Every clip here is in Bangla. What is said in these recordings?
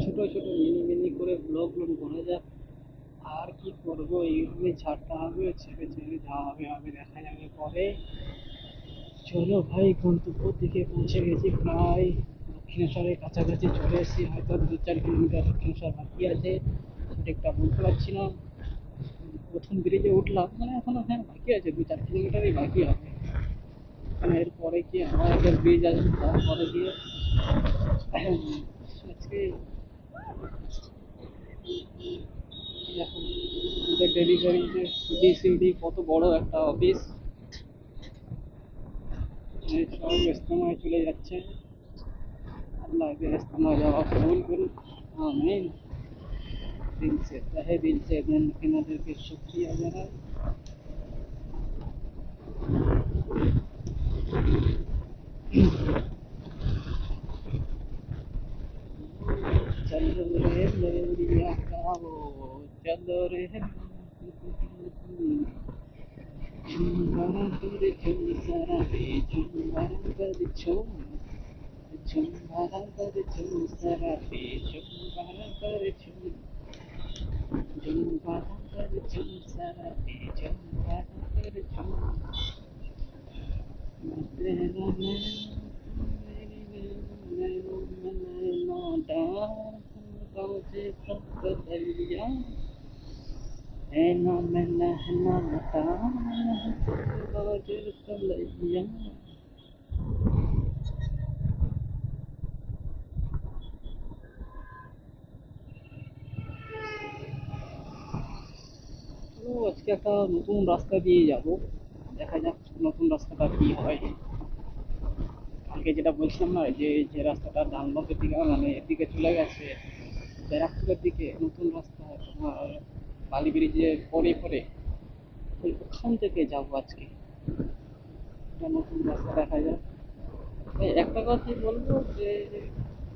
ছোট ছোট মিনি মিনি করে ব্লগগুলো করা যাক। আর কি করবো, এইভাবে ছাড়তে হবে, ছেড়ে ছেড়ে যা হবে হবে, দেখা যাবে পরে। চলো ভাই, গন্তব্যের দিকে পৌঁছে গেছি প্রায়। দক্ষিণেশ্বরের কাছাকাছি চলে এসেছি, হয়তো 2-4 কিলোমিটার দক্ষিণেশ্বর বাকি আছে, সঠিকটা বলতে পারছি না। প্রথম ব্রিজে উঠলাম, মানে এখনো হ্যাঁ বাকি আছে, 2-4 কিলোমিটারই বাকি হবে। এরপরে কি আমার একটা ব্রিজ আসবে, তারপরে দিয়ে আজকে দেখো আমাদের ডেলিভারি যে ডিসিডি কত বড় একটা অফিস, সব ইস্তেমায় চলে যাচ্ছে। अल्लाह के इस्तेमाल जवाब कबूल करूँ, आमीन। दिल से तहे दिल से नजर के शुक्रिया जनाब। चलो रे लोरिया गाओ, चलो रे झुमरा कर झुम सारा रे, झुमरा कर झुम, झुमरा कर झुम सारा रे, झुमरा कर झुम, झुमरा कर झुम सारा रे, झुमरा कर झुम। मैं तेरा मेरी नैनो में नैना डांस, बाजे तक दरिया, नैना में नैना डांस, बाजे तलैया। তো আজকে একটা নতুন রাস্তা দিয়ে যাব, দেখা যাক নতুন রাস্তাটা কি হয়। কালকে যেটা বলছিলাম না, যে যে রাস্তাটা ডানলপের দিকে মানে এদিকে চলে গেছে ব্যারাকপুরের দিকে, নতুন রাস্তা তোমার বালি ব্রিজে পরে পরে, ওখান থেকে যাবো আজকে। একটা নতুন রাস্তা দেখা যায়। তাই একটা কথাই বলবো যে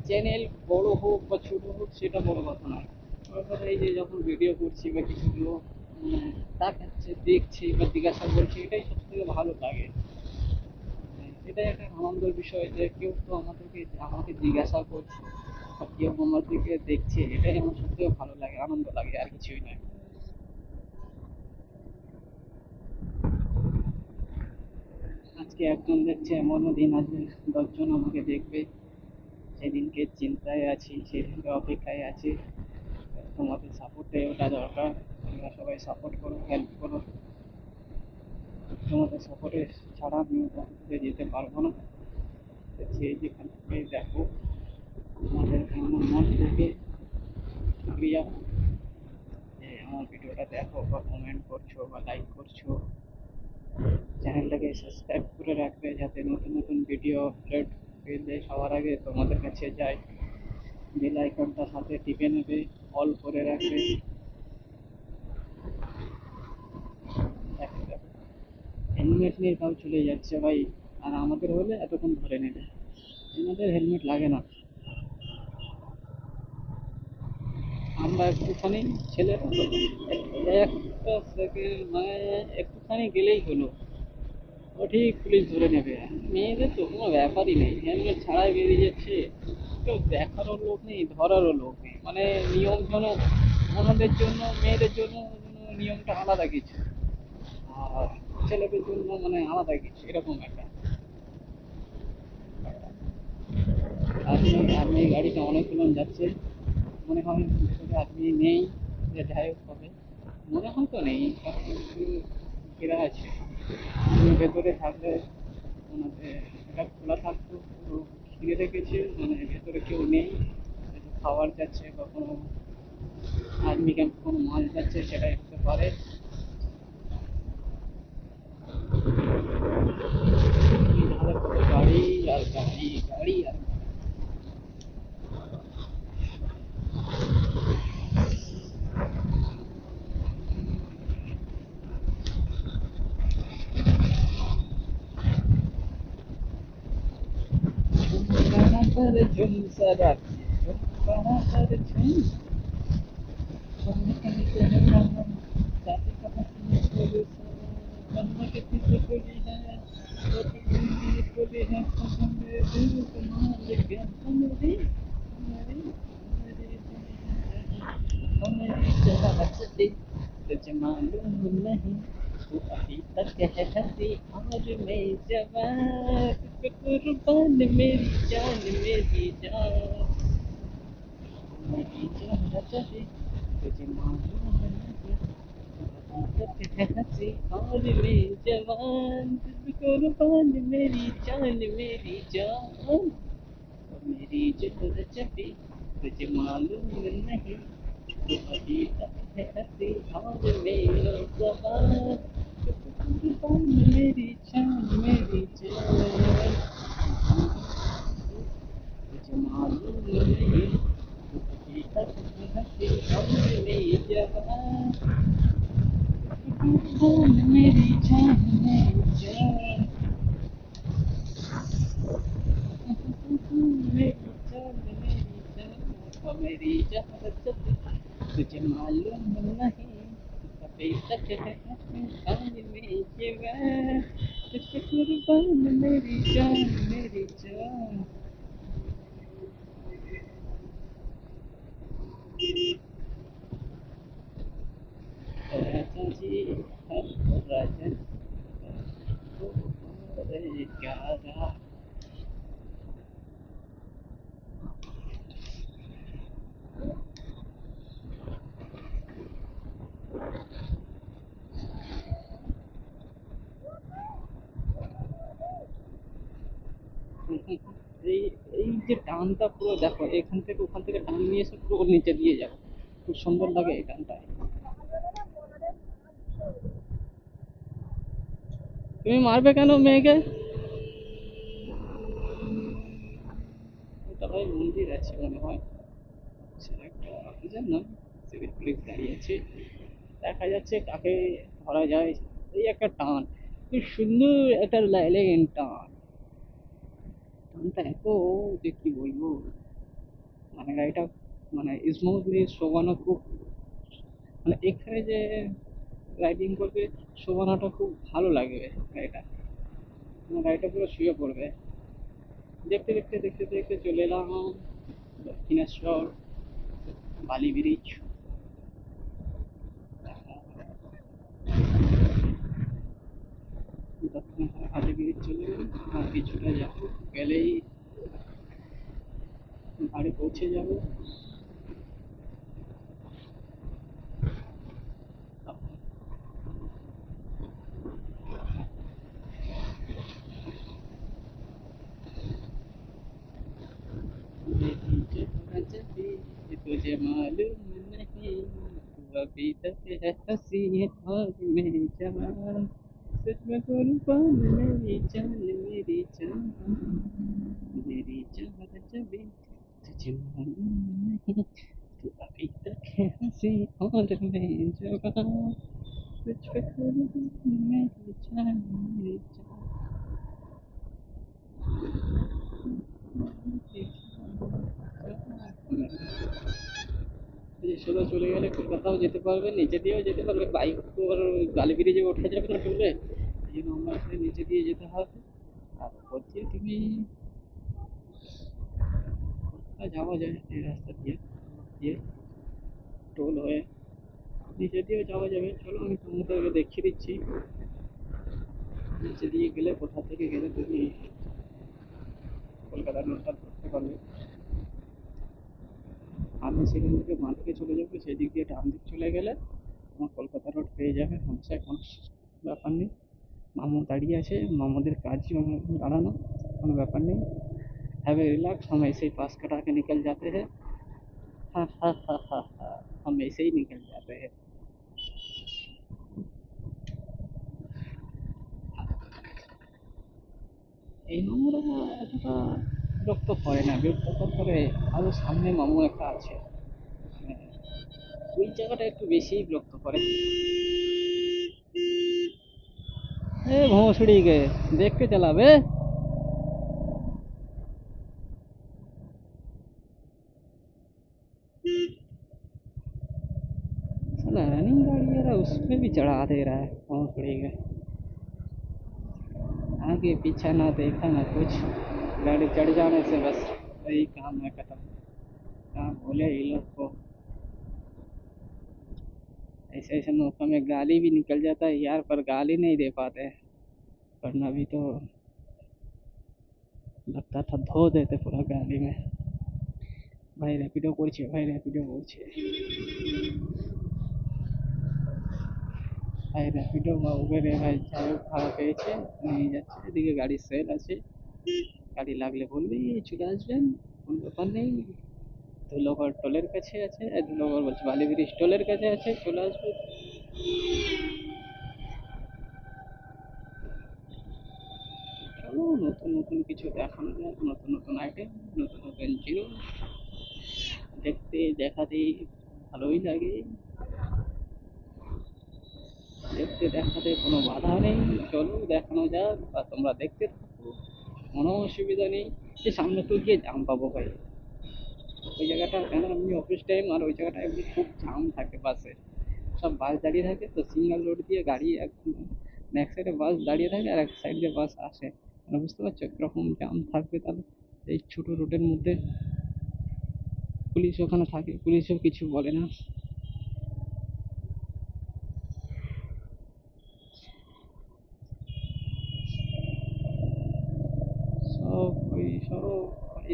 চ্যানেল বড় হোক বা ছোট হোক সেটা বড় কথা নয়, বড় কথা এই যে যখন ভিডিও করছি বা কিছু লোক দেখাচ্ছে, দেখছে বা জিজ্ঞাসা করছে, এটাই সব থেকে ভালো লাগে। এটাই একটা আনন্দের বিষয় যে কেউ তো আমাকে জিজ্ঞাসা করছে বা কেউ আমার দিকে দেখছে, এটাই আমার সব থেকে ভালো লাগে, আনন্দ লাগে, আর কিছুই নয়। আজকে একজন দেখছে, এমনও দিন আসবে 10জন আমাকে দেখবে, সেদিনকে চিন্তায় আছি, সেদিনকে অপেক্ষায় আছি। তোমাদের সাপোর্টে ওটা দরকার, তোমরা সবাই সাপোর্ট করো, হেল্প করো। তোমাদের সাপোর্টে ছাড়া আমি ওখানে যেতে পারবো না। সেই যেখান থেকে দেখো, তোমাদের আমার মন থেকে শুক্রিয়া যে আমার ভিডিওটা দেখো বা কমেন্ট করছো বা লাইক করছো। চ্যানেলটাকে সাবস্ক্রাইব করে রাখবে যাতে নতুন নতুন ভিডিও আপলোড পেলে সবার আগে তোমাদের কাছে যায়। বেল আইকনটা সাথে টিপে নেবে, অল করে রাখবে। দেখো দেখো, হেলমেট নিয়ে তাও চলে যাচ্ছে ভাই, আর আমাদের হলে এতক্ষণ ধরে নেবে। এনাদের হেলমেট লাগে না, আমরা একটুখানি ছেলেরা তো একটা সেকেন্ড মানে একটুখানি গেলেই হলো, ও ঠিক পুলিশ ধরে নেবে। মেয়েদের তো কোনো ব্যাপারই নেই, হেলমেট ছাড়াই বেরিয়ে যাচ্ছে, কেউ দেখারও লোক নেই, ধরারও লোক নেই, মানে নিয়ম যেন ওনাদের জন্য, মেয়েদের জন্য নিয়মটা আলাদা কিছু, আর ছেলেদের জন্য মানে আলাদা কিছু, এরকম একটা। আর্মি আর্মি গাড়িটা অনেকগুলো যাচ্ছে, মনে হয় ভেতরে আর্মি নেই, যে যাই হোক হবে, মনে হয় তো নেই, সব কিছু ঘেরা আছে। ভেতরে থাকলে ওনাদের এটা খোলা থাকতো, পুরো ঘিরে রেখেছে, মানে ভেতরে কেউ নেই। হয়তো খাবার যাচ্ছে বা কোনো আর্মি ক্যাম্প কোনো মাল যাচ্ছে, সেটাই হতে পারে। নাহলে কত গাড়ি আর গাড়ি, গাড়ি আর ঝুমকানা पर झुमसा राखी, झुमकाना पर झुम, झुमकनी से है नमन, शादी का हसीन बोले सनम, कन्ना के पीछे बोली है, वो तुमने बोली है सनम, मेरे दिल को मान ले गया, मेरी मेरी मेरी तू अभी तक है हंसी और मैं जवान, तुझ पे कुर्बान मेरी जान, मेरी जान, मेरी जान चली तुझे मालूम नहीं, तू अभी तक है हंसी और मैं जवान, तुझ पे कुर्बान मेरी जान, मेरी जान, मेरी जान चली तुझे मालूम नहीं, तू अभी तक है हंसी और मैं जवान, मेरी जान, मेरी जान, मुझे मालूम नहीं, तू अभी तक हंसी और मेरी जान, मेरी जान, मेरी जान, मेरी जान, मेरी जान, मेरी जान तुझे मालूम नहीं, तू अभी तक है हंसी में ये तुझे कुर्बान मेरी जान, मेरी जान। राजा जी राजा क्या रहा। এই এই যে টানটা পুরো দেখো, এখান থেকে ওখান থেকে টান নিয়ে এসে পুরো ওর নিচে দিয়ে যাবো, খুব সুন্দর লাগে এই টানটা। তুমি মারবে কেন মেয়েকে? ওটা ভাই মন্দির আছে মনে হয়, আচ্ছা, একটা অফিসার না, সিভিল পুলিশ দাঁড়িয়ে আছে, দেখা যাচ্ছে কাকে ধরা যায়। এই একটা টান, খুব সুন্দর একটা লাইলেন টান, টানটা এত যে কি বলবো, মানে গাড়িটা মানে স্মুথলি শোভানো খুব, মানে এখানে যে রাইডিং করবে শোভানোটা খুব ভালো লাগবে গাড়িটা, মানে গাড়িটা পুরো শুয়ে পড়বে। দেখতে দেখতে দেখতে দেখতে চলে এলাম দক্ষিণেশ্বর বালি ব্রিজ। দক্ষিণেশ্বর বালি ব্রিজ চলে গেলে আর কিছুটা যাবো, গেলেই বাড়ি পৌঁছে যাবো। तुझे मालूम नहीं, तू अभी तक है हंसी और मैं जवान, तुझ में कुर्बान मेरी जान, मेरी जान, मेरी जान जबी तुझे मालूम नहीं, तू अभी तक है हंसी और मैं जवान, तुझ पे कुर्बान मेरी जान, मेरी जान। এই সোজা চলে গেলে কলকাতাও যেতে পারবে, নিচে দিয়েও যেতে পারবে, বাইক তো আর গালি ব্রিজে ওঠা যাবে না টুলে, এই জন্য আমরা আসলে নিচে দিয়ে যেতে হবে। আর ওপর দিয়ে তুমি যাওয়া যায় এই রাস্তা দিয়ে, দিয়ে টোল হয়ে নিচে দিয়েও যাওয়া যাবে। চলো আমি তোমাদেরকে দেখিয়ে দিচ্ছি নিচে দিয়ে গেলে কোথা থেকে গেলে তুমি কলকাতার রোডটা ধরতে পারবে। আমি সেখান থেকে বাঁ দিকে চলে যাবো, সেই দিক দিয়ে ডান দিক চলে গেলে তোমার কলকাতা রোড পেয়ে যাবে, হামেশায় কোনো ব্যাপার নেই। মামু দাঁড়িয়ে আছে, मामूদের কাজই দাঁড়ানো, কোনো ব্যাপার নেই। हैव ए रिलैक्स, हम ऐसे ही पास कटा के निकल जाते हैं, हा हा हा हा हा, हम ऐसे ही निकल जाते हैं। এই মামুরা এতটা বিরক্ত করে না, বিরক্ত করে আরো সামনে মামু একটা আছে, মানে ওই জায়গাটা একটু বেশি বিরক্ত করে। এ ভোঁসড়ি গে, দেখ के চালাবে। साला रनिंग गाड़ी है, उसमें भी चढ़ा दे रहा है भोंसड़ी के। आगे पीछा ना देखा ना कुछ, गाड़ी चढ़ जाने से बस वही काम है खत्म। क्या बोले ये लोग को। ऐसे ऐसे मौका में गाली भी निकल जाता है यार, पर गाली नहीं दे पाते, वरना भी तो लगता था धो देते पूरा गाली में। ভাই র্যাপিডো করছে, ভাই র্যাপিডো করছে, ভাই র্যাপিডো বা উবেরে ভাই যাই হোক ভাড়া পেয়েছে, নিয়ে যাচ্ছে। এদিকে গাড়ির সেল আছে, গাড়ি লাগলে বলবি চলে আসবেন, কোনো ব্যাপার নেই। ধুলোগড় টোলের কাছে আছে, ধুলোগড় বলছে বালি ব্রিজ টোলের কাছে আছে, চলে আসবে। চলো নতুন নতুন কিছু দেখানো যায়, নতুন নতুন আইটেম, নতুন নতুন জিনিস দেখতে দেখাতে ভালোই লাগে। দেখতে দেখাতে কোনো বাধা নেই, চলো দেখানো যাক বা তোমরা দেখতে থাকো, কোনো অসুবিধা নেই। যে সামনে তো গিয়ে জাম পাবো ভাই, ওই জায়গাটা কেন এমনি অফিস টাইম, আর ওই জায়গাটা এমনি খুব জাম থাকে বাসে, সব বাস দাঁড়িয়ে থাকে তো, সিঙ্গেল রোড দিয়ে গাড়ি এক সাইডে বাস দাঁড়িয়ে থাকে আর এক সাইড দিয়ে বাস আসে, মানে বুঝতে পারছো কিরকম জাম থাকবে তাহলে। এই ছোট রোডের মধ্যে পুলিশ ওখানে থাকে, পুলিশও কিছু বলে না। সব ওই সব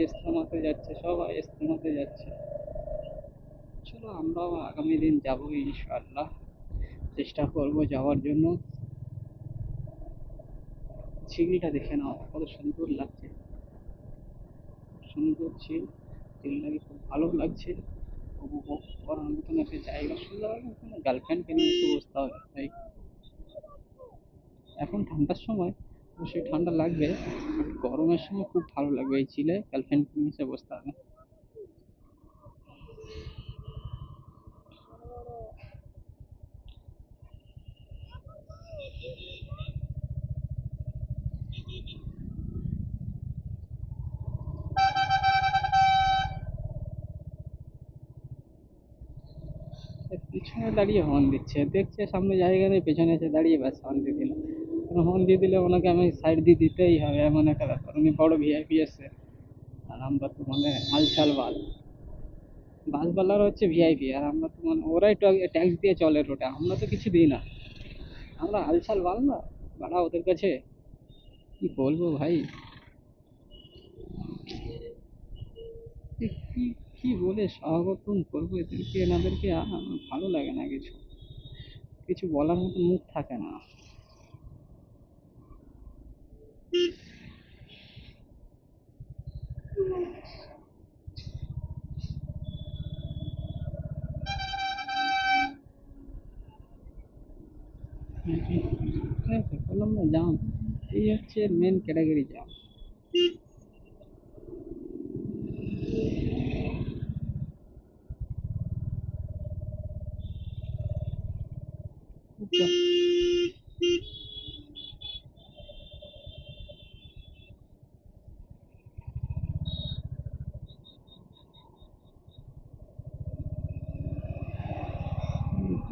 ইস্তেমাতে যাচ্ছে, সবাই ইস্তেমাতে যাচ্ছে। চলো আমরাও আগামী দিন যাবো ইনশাআল্লাহ, চেষ্টা করবো যাওয়ার জন্য। ঝিলটা দেখে নাও কত সুন্দর লাগছে, সুন্দর ঝিল, ঝিলটাকে খুব ভালো লাগছে, উপভোগ করার মতন একটা জায়গা, সুন্দর। গার্লফ্রেন্ডকে নিয়ে এসে বসতে হবে তাই। এখন ঠান্ডার সময় অবশ্যই ঠান্ডা লাগবে, বাট গরমের সময় খুব ভালো লাগবে এই ঝিলে গার্লফ্রেন্ডকে নিয়ে এসে বসতে হবে। পিছনে দাঁড়িয়ে হর্ন দিচ্ছে, দেখছে সামনে জায়গা নেই, পেছনে এসে দাঁড়িয়ে ব্যাস হর্ন দিয়ে দিল। হর্ন দিয়ে দিলে ওনাকে আমি সাইড দিয়ে দিতেই হবে, এমন একটা ব্যাপার, উনি বড় ভিআইপি এসছে আর আমরা তো মানে আলছাল বাল। বাসওয়ালারা হচ্ছে ভিআইপি, আর আমরা তো মানে ওরাই ট্যাক্স দিয়ে চলে রোডে, আমরা তো কিছু দিই না, আমরা আলছাল বাল না বাড়া ওদের কাছে, কি বলবো ভাই। কি কি বলে স্বাগতম করবো এদেরকে, এনাদেরকে ভালো লাগে না কিছু, কিছু বলার মতো মুখ থাকে না। বললাম না জাম, এই হচ্ছে মেন ক্যাটাগরি জাম।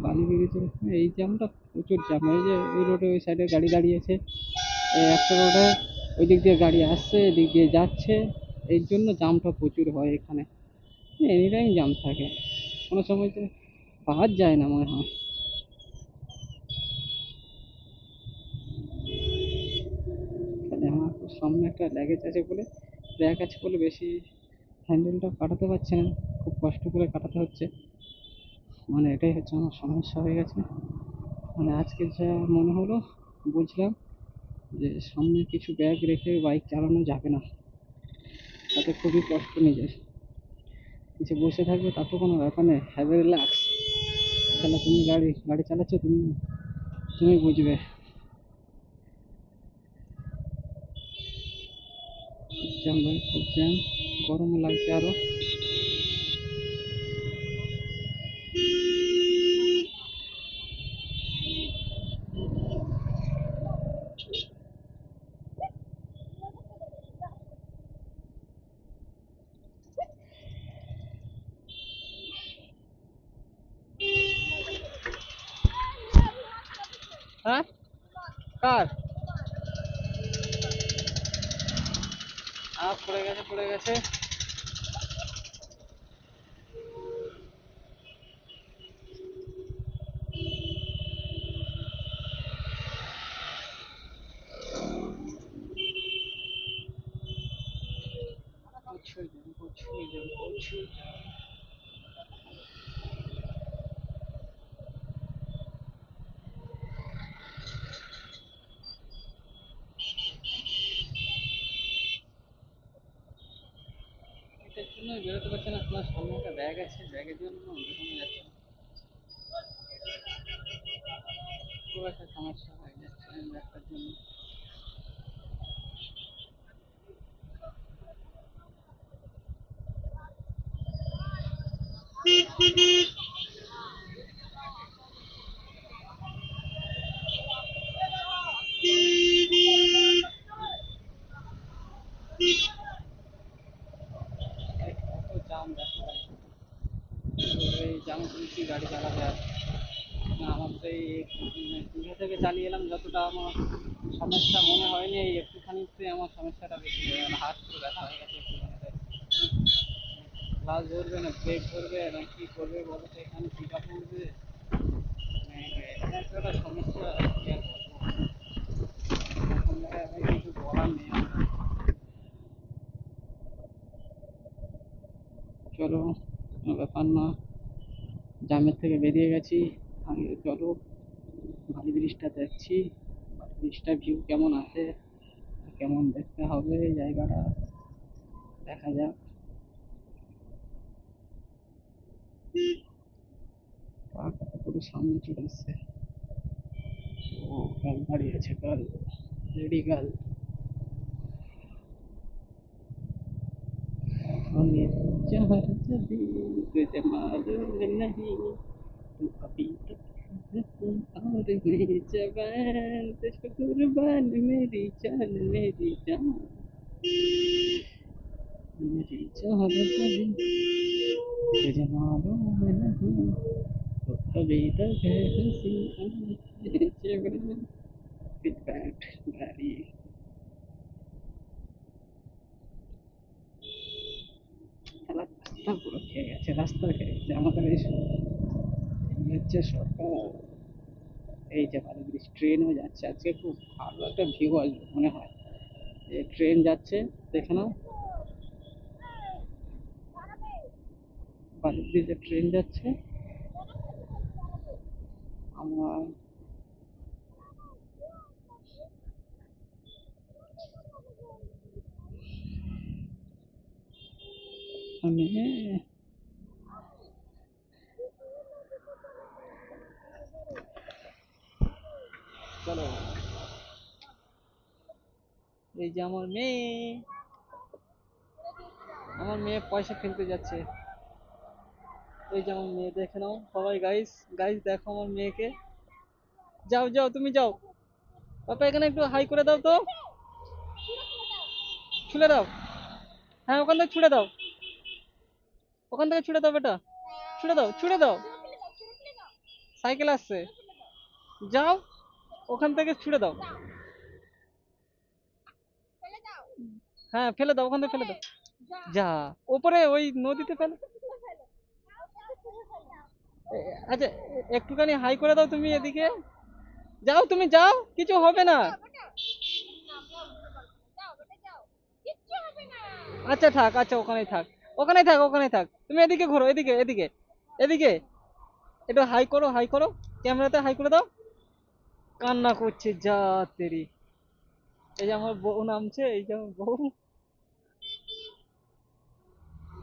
বালি ব্রিজের এই জ্যামটা প্রচুর জ্যাম, এই যে ওই রোডে ওই সাইডে গাড়ি দাঁড়িয়েছে, এই একটা রোডে ওই দিক দিয়ে গাড়ি আসছে, এদিক দিয়ে যাচ্ছে, এর জন্য জামটা প্রচুর হয় এখানে, এনি টাইম জাম থাকে, কোনো সময় তো পাওয়া যায় না মনে হয়। তাহলে আমার সামনে একটা ল্যাগেজ আছে বলে, ল্যাগ আছে বলে বেশি হ্যান্ডেলটা কাটাতে পারছে না, খুব কষ্ট করে কাটাতে হচ্ছে, মানে এটাই হচ্ছে আমার সমস্যা হয়ে গেছে। মানে আজকে যা মনে হলো, বুঝলাম যে সামনে কিছু ব্যাগ রেখে বাইক চালানো যাবে না, তাতে খুবই কষ্ট নিজের। নিচে বসে থাকবে তা তো কোনো ব্যাপার নেই, হ্যাভ এ রিল্যাক্স। তাহলে তুমি গাড়ি গাড়ি চালাচ্ছ, তুমি তুমি বুঝবে। খুব জ্যাম ভাই, খুব জ্যাম, গরমও লাগছে আরো। হ্যাঁ, কার পড়ে গেছে, পড়ে গেছে। ছুঁই পড়ছি। এটার জন্য বেরোতে পারছে না, তোমার সামনে একটা ব্যাগ আছে, ব্যাগের জন্য বেরোনো যাচ্ছে না। খুব একটা সমস্যা হয়ে যাচ্ছে ব্যাগটার জন্য। কত জাম রাস্তায়, এই জাম কি গাড়ি চালাবে আর। আমার তো এই দীঘা থেকে চালিয়ে এলাম, যতটা আমার সমস্যা মনে হয়নি, এই একটুখানিতে আমার সমস্যাটা বেশি হয়ে গেল, হাত পুরো ব্যথা হয়ে গেছে একটুখানিতে। ক্লাস ধরবে না ব্রেক ধরবে না কি করবে বলো তো, এখানে টিকা পড়বে, মানে একটা সমস্যা কি আর বলবো। এখন আমি কিছু বলার নেই আমার। চলো, কোনো ব্যাপার না, জামের থেকে বেরিয়ে গেছি। আগে চলো বালি ব্রিজটা দেখছি, বালি ব্রিজটা ভিউ কেমন আছে, কেমন দেখতে হবে এই জায়গাটা, দেখা যাক। কত পুরো সামনে চলে এসছে। ও গাল দাঁড়িয়ে আছে, গাল, লেডি গাল। हमें जहर जदी तुझे मालूम नहीं, तू अभी तक और मेरी जबान तुझको कुर्बान, मेरी जान मेरी जान, मेरी जहर जदी तुझे मालूम नहीं, तो अभी तक है हंसी जबान। With that, গাড়ি খেলার রাস্তা পুরো খেয়ে গেছে, রাস্তা খেয়ে গেছে আমাদের এই হচ্ছে সরকার। এই যে বালি ব্রিজ, ট্রেনও যাচ্ছে আজকে, খুব ভালো একটা ভিউ আসবে মনে হয়। এই ট্রেন যাচ্ছে, দেখে নাও, বালি ব্রিজে ট্রেন যাচ্ছে। আমার মানে চলো, এই যে আমার মেয়ে, আমার মেয়ে পয়সা ফেলতে যাচ্ছে। এই যে আমার মেয়ে, দেখে নাও সবাই, গাইস গাইস দেখো আমার মেয়েকে। যাও যাও তুমি যাও, পাপা এখানে একটু হাই করে দাও তো, ছুড়ে দাও। হ্যাঁ ওখান থেকে ছুড়ে দাও, ওখান থেকে ছুড়ে দাও বেটা, ছুড়ে দাও ছুড়ে দাও, সাইকেল আসছে, যাও ওখান থেকে ছুড়ে দাও। হ্যাঁ ফেলে দাও, ওখান থেকে ফেলে দাও। যা, ওপরে ওই নদীতে ফেলে। আচ্ছা একটুখানি হাই করে দাও তুমি এদিকে, যাও তুমি যাও, কিছু হবে না। আচ্ছা থাক, আচ্ছা ওখানেই থাক, ওখানেই থাক, ওখানেই থাক, তুমি এদিকে ঘোরো, এদিকে এদিকে এদিকে, একটু হাই করো, হাই করো, ক্যামেরাতে হাই করে দাও। কান্না করছে যা তেরি। এই যে আমার বউ নামছে, এই যে আমার বউ,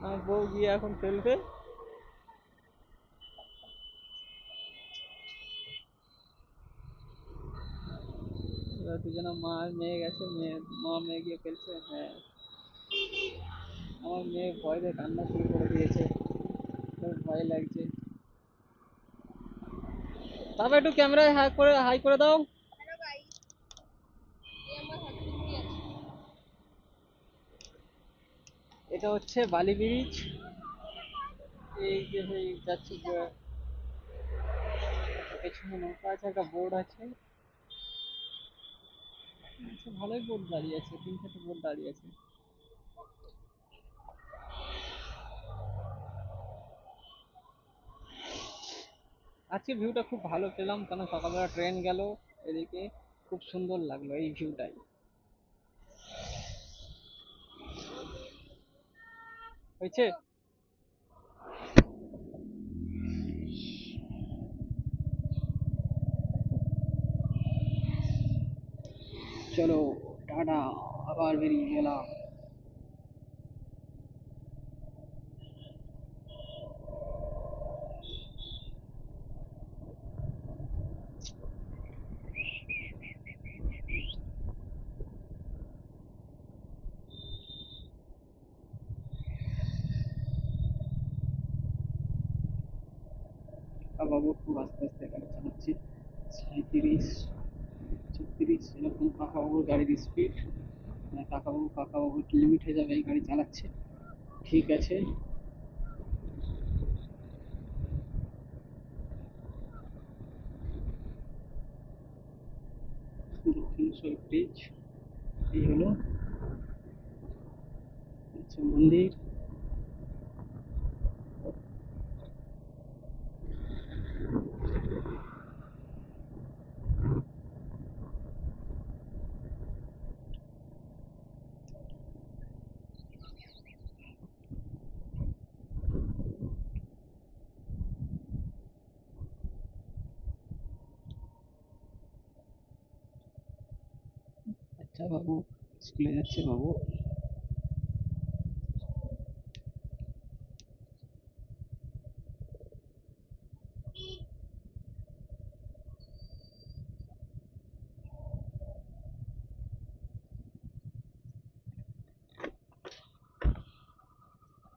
আমার বউ গিয়ে এখন ফেলবে। এবার দুজনে মা আর মেয়ে গেছে, মেয়ে মা মেয়ে গিয়ে ফেলছে। হ্যাঁ আমার মেয়ে ভয় পেয়ে কান্না শুরু করে দিয়েছে, খুব ভয় লাগছে। তারপর একটু ক্যামেরায় হাই করে দাও। এটা হচ্ছে বালি ব্রিজ, এই যে যাচ্ছে পেছনে নৌকা আছে, একটা বোর্ড আছে। আচ্ছা ভালোই বোর্ড দাঁড়িয়ে আছে, 3-4টে বোর্ড দাঁড়িয়ে আছে। আজকে ভিউটা খুব ভালো পেলাম, কারণ সকালবেলা ট্রেন গেল এদিকে, খুব সুন্দর লাগলো এই ভিউটাই। হয়েছে? চলো, টাটা, আবার বেরিয়ে গেলাম। কাকাবাবু খুব আস্তে আস্তে গাড়ি চালাচ্ছে, ৩৭, ৩৬ এরকম কাকাবাবুর গাড়ির স্পিড। কাকাবাবুর লিমিট হয়ে যাবে এই গাড়ি চালাচ্ছে। ঠিক আছে। দক্ষিণেশ্বর ব্রিজ, এই হলো আচ্ছা মন্দির। আচ্ছা বাবু, স্কুলে যাচ্ছে বাবু।